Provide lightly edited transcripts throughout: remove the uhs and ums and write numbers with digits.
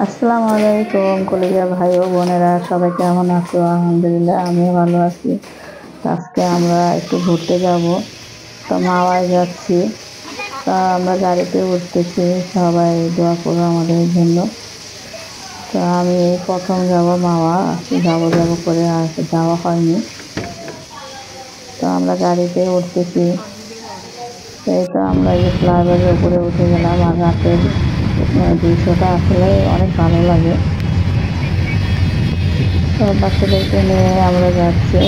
আসসালামু আলাইকুম কলিজা ভাই ও বোনেরা, সবাই কেমন আছো? আলহামদুলিল্লাহ, আমিও ভালো আছি। তো আজকে আমরা একটু ঘুরতে যাব, তো মাওয়ায় যাচ্ছি। তা আমরা গাড়িতে উঠতেছি, সবাই দোয়া করো আমাদের জন্য। তো আমি প্রথম যাব মাওয়া, যাব করে আর যাওয়া হয়নি। তো আমরা গাড়িতে উঠতেছি, এই তো আমরা এই ফ্লাইওভারের উপরে উঠে গেলাম। আর রাতের দৃশ্যটা আসলে অনেক ভালো লাগে। তো বাচ্চাদেরকে নিয়ে আমরা যাচ্ছি।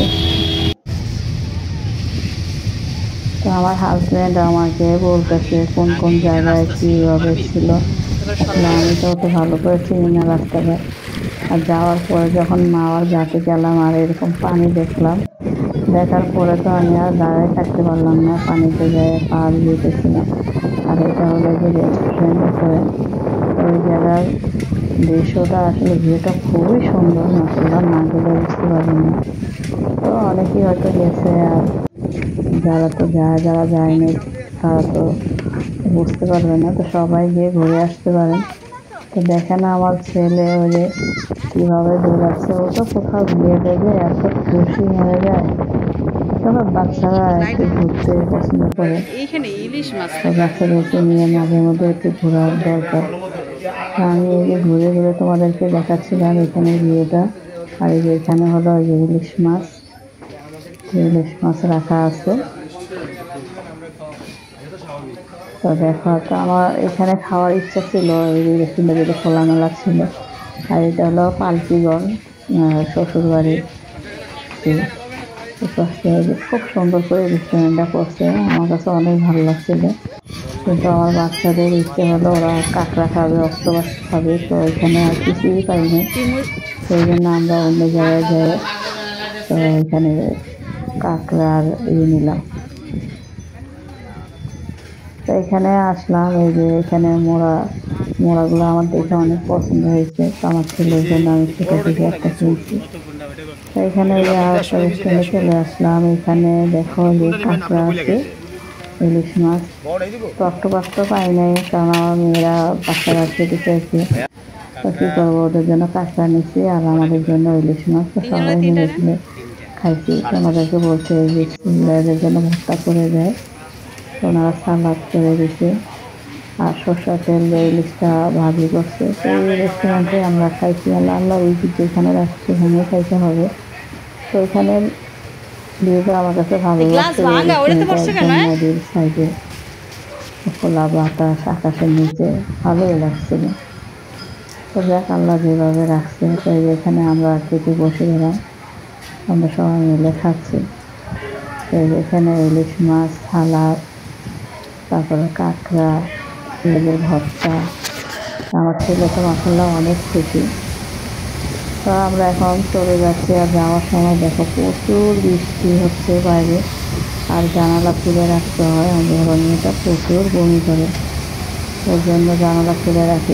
তো আমার হাজব্যান্ড আমাকে বলতেছে কোন কোন জায়গায় কীভাবে ছিল। আসলে আমি তো অত ভালো করে চিনি না রাস্তাঘাট। আর যাওয়ার পরে যখন মাওয়ার ঘাটে গেলাম আর এরকম পানি দেখলাম, দেখার পরে তো আমি আর দাঁড়ায় থাকতে পারলাম না, পানিতে যেয়ে পা দিতেছিলাম। আর এটা হলো যে রেস্টুরেন্ট করে, ওই জায়গার দৃশ্যটা আসলে ভিউটা খুবই সুন্দর। মাসাল্লাহ, না গেলে বুঝতে পারবেন না। তো অনেকেই হয়তো গেছে, আর যারা যায়নি তারা তো বুঝতে পারবে না। তো সবাই গিয়ে ঘুরে আসতে পারেন। তো দেখে না আমার ছেলে ওই যে কীভাবে দৌড়াচ্ছে, ও তো কোথাও গিয়ে দেখে এত খুশি হয়ে যায়। তবে বাচ্চারা একটু ঘুরতে পছন্দ করে, তো বাচ্চাদেরকে নিয়ে মাঝে মধ্যে একটু ঘোরার দরকার। আমি এই যে ঘুরে ঘুরে তোমাদেরকে দেখাচ্ছিলাম এখানে ভিউটা। আর এই যে এখানে হলো ওই যে ইলিশ মাছ রাখা আছে। তো দেখো, তো আমার এখানে খাওয়ার ইচ্ছা ছিল, এই রেস্টুরেন্টটা যেটা খোলামেলা ছিল। আর এটা হলো পালকিগঞ্জ শ্বশুর বাড়ি। খুব সুন্দর করে রেস্টুরেন্টটা করছে, আমার কাছে অনেক ভালো লাগছিল। কিন্তু আমার বাচ্চাদের ইচ্ছে হলো ওরা কাঁকড়া খাবে, অক্টোপাস খাবে, তো এখানে আর কিছুই পাইনি। সেই জন্য আমরা অন্য জায়গায় যাই। তো এখানে কাঁকড়ার নিলাম। তো এখানে আসলাম, এই যে এখানে মোড়াগুলো আমার দেখে অনেক পছন্দ হয়েছে। তো আমার ছেলের জন্য আমি ছোটো থেকে একটা কিনছি। তো এখানে আর একটা রেস্টুরেন্টে চলে আসলাম। এখানে দেখো যে কাঁকড়া আছে, ইলিশ মাছ। তো অক্টোপাস তো পাই নাই, কারণ আমার মেয়েরা বাচ্চারা খেতে চাইছে। তো কী করবো, ওদের জন্য কাঁকড়া নিচ্ছি আর আমাদের জন্য ইলিশ মাছ। তো সবাই মিলে খাইছি। আমাদেরকে বলছে যে ছেলেদের জন্য ভর্তা করে দেয়, তো ওনারা সালাদ করে দিছে। আর সরষের তেল দিয়ে ইলিশটা ভাজি করছে। তো এই রেস্টুরেন্টে আমরা খাইছি। আল্লাহ উচিত যেখানে রাখছি সেখানে খাইতে হবে। তো এখানে ভিউটা আমার কাছে ভালো লাগছে। নদীর সাইডে খোলা বাতাস, আকাশের নিচে ভালোই লাগছিল। তো যাক, আল্লাহ যেভাবে রাখছে। তো এখানে আমরা খেতে বসে গেলাম, আমরা সবাই মিলে খাচ্ছি। তো এখানে ইলিশ মাছ, সালাদ, তারপরে কাঁকড়া, লেবুর ভর্তা। আমার ছেলে তো মাসাল্লাহ অনেক খুশি। তো আমরা এখন চলে যাচ্ছি। আর যাওয়ার সময় দেখো প্রচুর বৃষ্টি হচ্ছে বাইরে, আর জানালা খুলে রাখতে হয়। আমাদের মেয়েটা প্রচুর বমি করে, ওর জন্য জানালা খুলে রাখি।